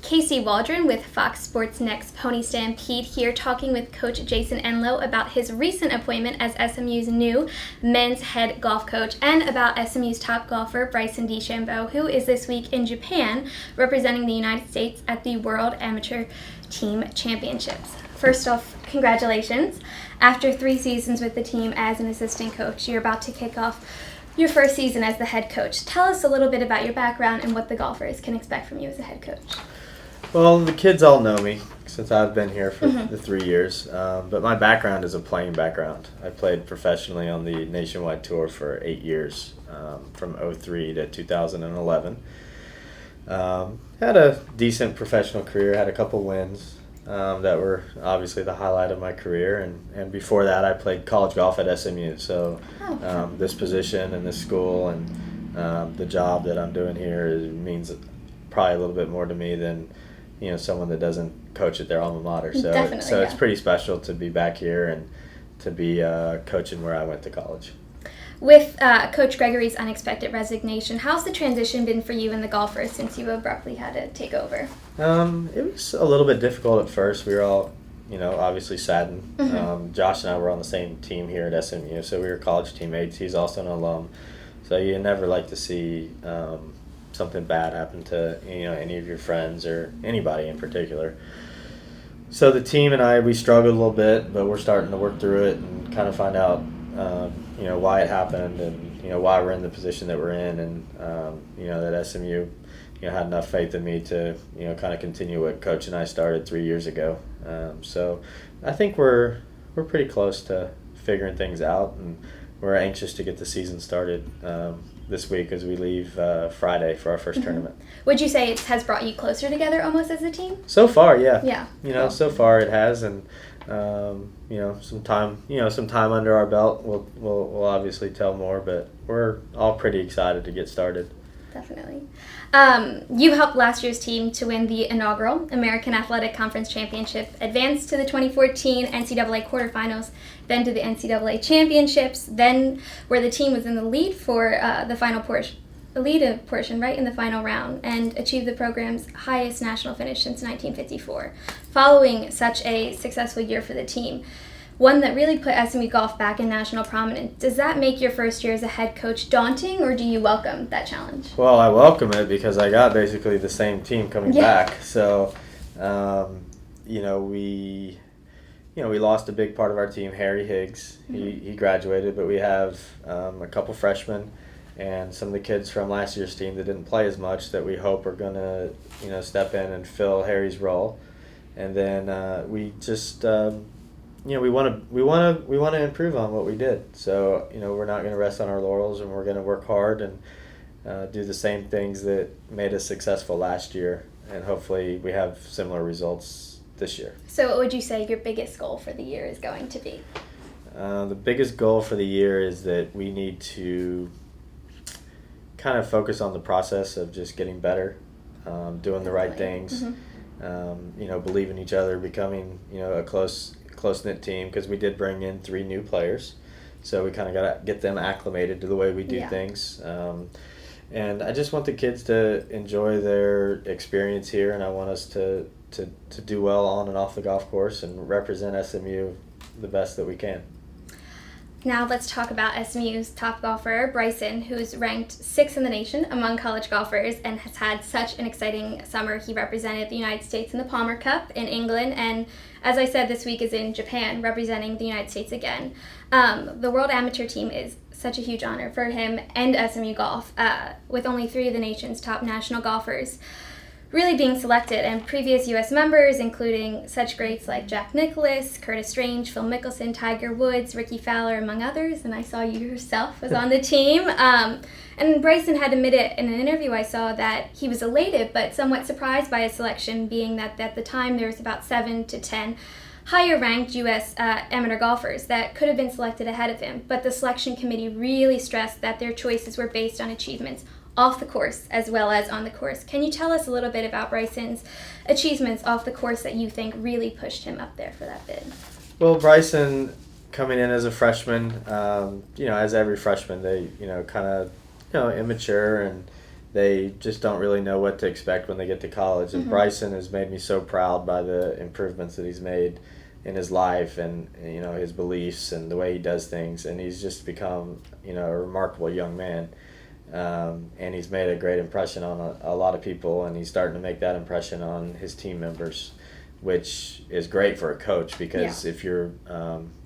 Casey Waldron with Fox Sports Next PonyStampede here talking with Coach Jason Enloe about his recent appointment as SMU's new men's head golf coach and about SMU's top golfer Bryson DeChambeau, who is this week in Japan representing the United States at the World Amateur Team Championships. First off, congratulations. After 3 seasons with the team as an assistant coach, you're about to kick off your first season as the head coach. Tell us a little bit about your background and what the golfers can expect from you as a head coach. Well, the kids all know me since I've been here for the 3 years, but my background is a playing background. I played professionally on the nationwide tour for 8 years, from 2003 to 2011. Had a decent professional career, had a couple wins that were obviously the highlight of my career, and before that I played college golf at SMU. So this position and this school and the job that I'm doing here means probably a little bit more to me than someone that doesn't coach at their alma mater. So It's pretty special to be back here and to be coaching where I went to college. With Coach Gregory's unexpected resignation, how's the transition been for you and the golfers since you abruptly had to take over? It was a little bit difficult at first. We were all, obviously saddened. Josh and I were on the same team here at SMU, so we were college teammates. He's also an alum. So you never like to see something bad happen to any of your friends or anybody in particular. So the team and I, we struggled a little bit, but we're starting to work through it and kind of find out why it happened and why we're in the position that we're in, and that SMU had enough faith in me to kind of continue what Coach and I started 3 years ago. So I think we're pretty close to figuring things out, and we're anxious to get the season started this week as we leave Friday for our first tournament. Would you say it has brought you closer together almost as a team? So far, yeah. Yeah. Cool. So far it has, and some time under our belt we'll obviously tell more, but we're all pretty excited to get started. Definitely. You helped last year's team to win the inaugural American Athletic Conference Championship, advance to the 2014 NCAA quarterfinals, then to the NCAA championships, then where the team was in the lead for the final portion, right in the final round, and achieved the program's highest national finish since 1954. Following such a successful year for the team, one that really put SMU Golf back in national prominence, does that make your first year as a head coach daunting, or do you welcome that challenge? Well, I welcome it because I got basically the same team coming back. So, we lost a big part of our team, Harry Higgs. He graduated, but we have a couple freshmen and some of the kids from last year's team that didn't play as much that we hope are going to step in and fill Harry's role. And then we just we want to improve on what we did. So we're not going to rest on our laurels, and we're going to work hard and do the same things that made us successful last year, and hopefully we have similar results this year. So what would you say your biggest goal for the year is going to be? The biggest goal for the year is that we need to kind of focus on the process of just getting better, doing the right things, believe in each other, becoming a close-knit team, because we did bring in 3 new players, so we kind of got to get them acclimated to the way we do things. And I just want the kids to enjoy their experience here, and I want us to do well on and off the golf course and represent SMU the best that we can. Now let's talk about SMU's top golfer, Bryson, who's ranked 6th in the nation among college golfers and has had such an exciting summer. He represented the United States in the Palmer Cup in England, and as I said, this week is in Japan representing the United States again. The World Amateur Team is such a huge honor for him and SMU Golf, with only 3 of the nation's top national golfers really being selected, and previous U.S. members, including such greats like Jack Nicklaus, Curtis Strange, Phil Mickelson, Tiger Woods, Ricky Fowler, among others, and I saw you yourself was on the team. And Bryson had admitted in an interview I saw that he was elated but somewhat surprised by his selection, being that at the time there was about 7 to 10 higher-ranked U.S. Amateur golfers that could have been selected ahead of him, but the selection committee really stressed that their choices were based on achievements off the course as well as on the course. Can you tell us a little bit about Bryson's achievements off the course that you think really pushed him up there for that bid? Well, Bryson, coming in as a freshman, as every freshman, they, kind of, immature and they just don't really know what to expect when they get to college. And Mm-hmm. Bryson has made me so proud by the improvements that he's made in his life, and his beliefs and the way he does things. And he's just become a remarkable young man. And he's made a great impression on a lot of people, and he's starting to make that impression on his team members, which is great for a coach, because if you're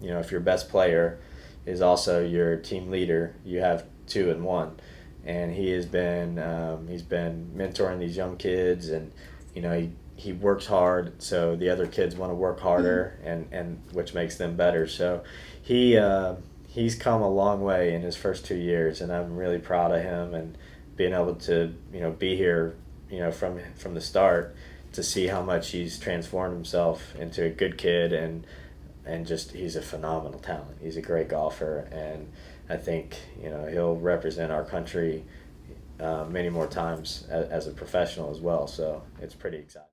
if your best player is also your team leader, you have two in one. And he has been he's been mentoring these young kids, and he works hard, so the other kids want to work harder, and which makes them better. So he's come a long way in his first 2 years, and I'm really proud of him, and being able to be here from the start, to see how much he's transformed himself into a good kid, and just he's a phenomenal talent. He's a great golfer, and I think he'll represent our country many more times as a professional as well. So it's pretty exciting.